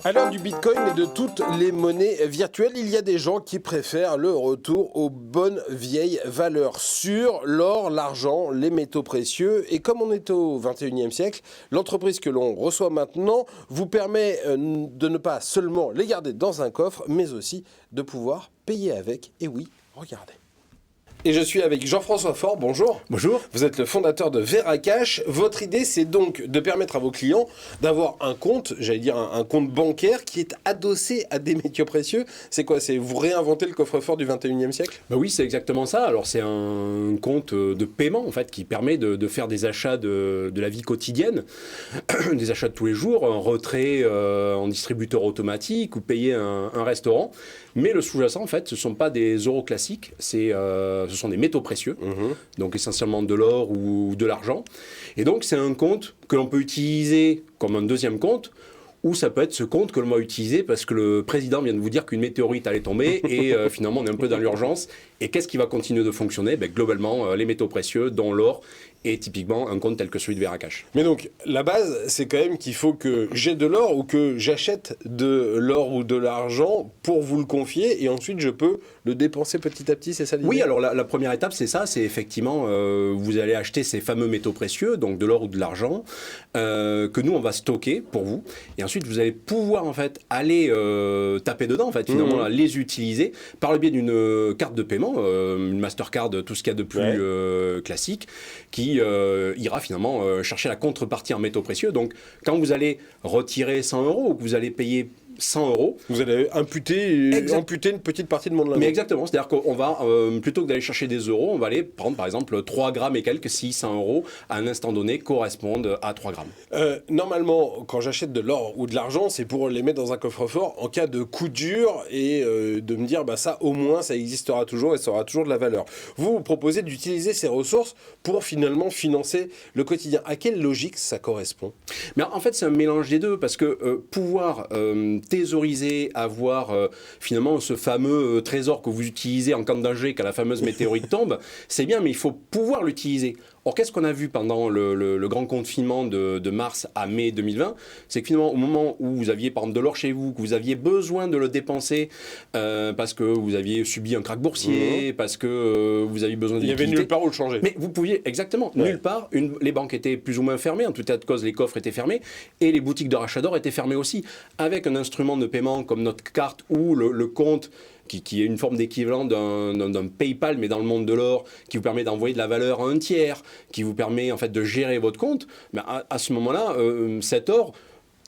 À l'heure du Bitcoin et de toutes les monnaies virtuelles, il y a des gens qui préfèrent le retour aux bonnes vieilles valeurs sûres, l'or, l'argent, les métaux précieux. Et comme on est au 21e siècle, l'entreprise que l'on reçoit maintenant vous permet de ne pas seulement les garder dans un coffre, mais aussi de pouvoir payer avec. Et oui, regardez. Et je suis avec Jean-François Faure, bonjour. Bonjour. Vous êtes le fondateur de Veracash. Votre idée, c'est donc de permettre à vos clients d'avoir un compte, j'allais dire un compte bancaire qui est adossé à des métaux précieux. C'est quoi? C'est vous réinventer le coffre-fort du 21e siècle? Bah oui, c'est exactement ça. Alors c'est un compte de paiement en fait qui permet de faire des achats de la vie quotidienne, des achats de tous les jours, un retrait en distributeur automatique ou payer un restaurant. Mais le sous-jacent, en fait, ce ne sont pas des euros classiques, ce sont des métaux précieux, donc essentiellement de l'or ou de l'argent. Et donc, c'est un compte que l'on peut utiliser comme un deuxième compte, ou ça peut être ce compte que l'on va utiliser parce que le président vient de vous dire qu'une météorite allait tomber et finalement, on est un peu dans l'urgence. Et qu'est-ce qui va continuer de fonctionner? Globalement, les métaux précieux, dont l'or, et typiquement un compte tel que celui de Veracash. Mais donc, la base, c'est quand même qu'il faut que j'ai de l'or ou que j'achète de l'or ou de l'argent pour vous le confier et ensuite je peux le dépenser petit à petit, c'est ça l'idée? Oui, alors la première étape, c'est ça, c'est effectivement, vous allez acheter ces fameux métaux précieux, donc de l'or ou de l'argent, que nous, on va stocker pour vous. Et ensuite, vous allez pouvoir, en fait, aller taper dedans, en fait, finalement, les utiliser par le biais d'une carte de paiement, une Mastercard, tout ce qu'il y a de plus classique, qui ira finalement chercher la contrepartie en métaux précieux. Donc, quand vous allez retirer 100 € ou que vous allez payer 100 €. Vous allez amputer une petite partie de mon lingot. Mais exactement, c'est-à-dire qu'on va, plutôt que d'aller chercher des euros, on va aller prendre par exemple 3 grammes et quelques, si 100 € à un instant donné correspondent à 3 grammes. Normalement, quand j'achète de l'or ou de l'argent, c'est pour les mettre dans un coffre-fort en cas de coup dur et de me dire, ça au moins, ça existera toujours et ça aura toujours de la valeur. Vous proposez d'utiliser ces ressources pour finalement financer le quotidien. À quelle logique ça correspond? Mais en fait, c'est un mélange des deux, parce que pouvoir thésauriser, avoir finalement ce fameux trésor que vous utilisez en cas de danger quand la fameuse météorite tombe, c'est bien, mais il faut pouvoir l'utiliser. Or, qu'est-ce qu'on a vu pendant le grand confinement de mars à mai 2020? C'est que finalement, au moment où vous aviez par exemple de l'or chez vous, que vous aviez besoin de le dépenser parce que vous aviez subi un krach boursier, parce que vous aviez besoin de liquidité. Il y avait nulle part où le changer. Mais vous pouviez, exactement, nulle part. Les banques étaient plus ou moins fermées, en tout état de cause, les coffres étaient fermés, et les boutiques de rachat d'or étaient fermées aussi. Avec un instrument de paiement comme notre carte ou le compte, qui est une forme d'équivalent d'un PayPal, mais dans le monde de l'or, qui vous permet d'envoyer de la valeur à un tiers, qui vous permet en fait de gérer votre compte, à ce moment-là, cet or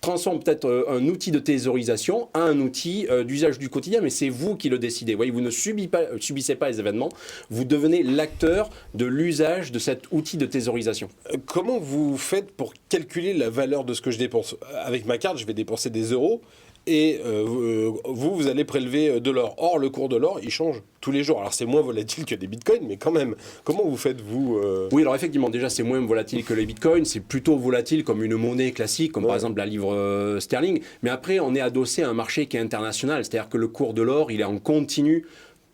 transforme peut-être un outil de thésaurisation à un outil d'usage du quotidien, mais c'est vous qui le décidez. Vous voyez, vous ne subissez pas les événements, vous devenez l'acteur de l'usage de cet outil de thésaurisation. Comment vous faites pour calculer la valeur de ce que je dépense? Avec ma carte, je vais dépenser des euros. Et vous allez prélever de l'or. Or, le cours de l'or, il change tous les jours. Alors, c'est moins volatile que des bitcoins, mais quand même, comment vous faites, vous Oui, alors effectivement, déjà, c'est moins volatile que les bitcoins. C'est plutôt volatile comme une monnaie classique, comme par exemple la livre sterling. Mais après, on est adossé à un marché qui est international. C'est-à-dire que le cours de l'or, il est en continu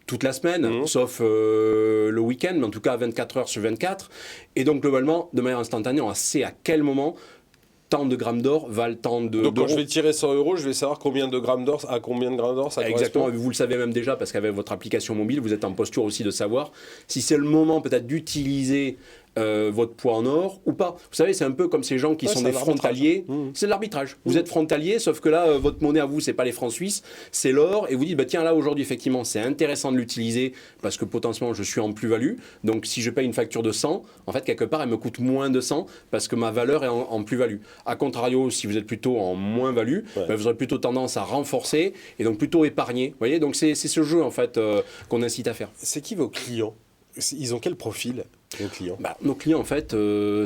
toute la semaine, sauf le week-end, mais en tout cas 24 heures sur 24. Et donc, globalement, de manière instantanée, on sait à quel moment tant de grammes d'or valent tant de Donc quand d'euros. je vais tirer 100 €, je vais savoir combien de grammes d'or, à combien de grammes d'or ça Exactement, correspond. vous le savez même déjà parce qu'avec votre application mobile, vous êtes en posture aussi de savoir si c'est le moment peut-être d'utiliser votre poids en or ou pas. Vous savez, c'est un peu comme ces gens qui sont des frontaliers. C'est de l'arbitrage. Vous êtes frontalier, sauf que là, votre monnaie à vous, c'est pas les francs suisses, c'est l'or. Et vous dites, tiens, là, aujourd'hui, effectivement, c'est intéressant de l'utiliser parce que potentiellement, je suis en plus-value. Donc, si je paye une facture de 100, en fait, quelque part, elle me coûte moins de 100 parce que ma valeur est en plus-value. A contrario, si vous êtes plutôt en moins-value, vous aurez plutôt tendance à renforcer et donc plutôt épargner. Vous voyez, donc c'est ce jeu, en fait, qu'on incite à faire. C'est qui vos clients? Ils ont quel profil, nos clients? Nos clients, en fait,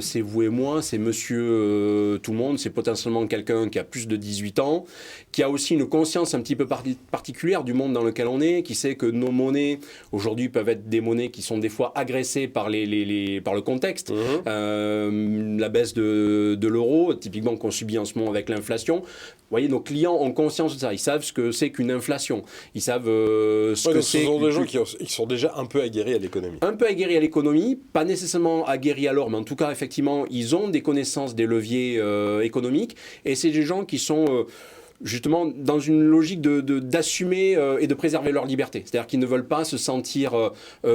c'est vous et moi, c'est monsieur tout le monde, c'est potentiellement quelqu'un qui a plus de 18 ans, qui a aussi une conscience un petit peu particulière du monde dans lequel on est, qui sait que nos monnaies, aujourd'hui, peuvent être des monnaies qui sont des fois agressées par, par le contexte. La baisse de l'euro, typiquement qu'on subit en ce moment avec l'inflation. Vous voyez, nos clients ont conscience de ça. Ils savent ce que c'est qu'une inflation. Ils savent ce que c'est. Ce sont des gens qui sont déjà un peu aguerris à l'économie. Un peu aguerris à l'économie, pas nécessairement aguerris à l'or, mais en tout cas, effectivement, ils ont des connaissances des leviers économiques, et c'est des gens qui sont justement dans une logique d'assumer et de préserver leur liberté. C'est-à-dire qu'ils ne veulent pas se sentir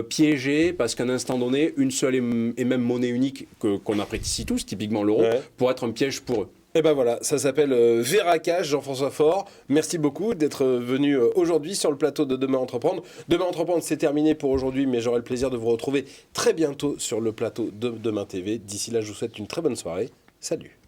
piégés parce qu'à un instant donné, une seule et même monnaie unique qu'on apprécie tous, typiquement l'euro, pourrait être un piège pour eux. Et ben voilà, ça s'appelle Veracash, Jean-François Faure. Merci beaucoup d'être venu aujourd'hui sur le plateau de Demain Entreprendre. Demain Entreprendre, c'est terminé pour aujourd'hui, mais j'aurai le plaisir de vous retrouver très bientôt sur le plateau de Demain TV. D'ici là, je vous souhaite une très bonne soirée. Salut.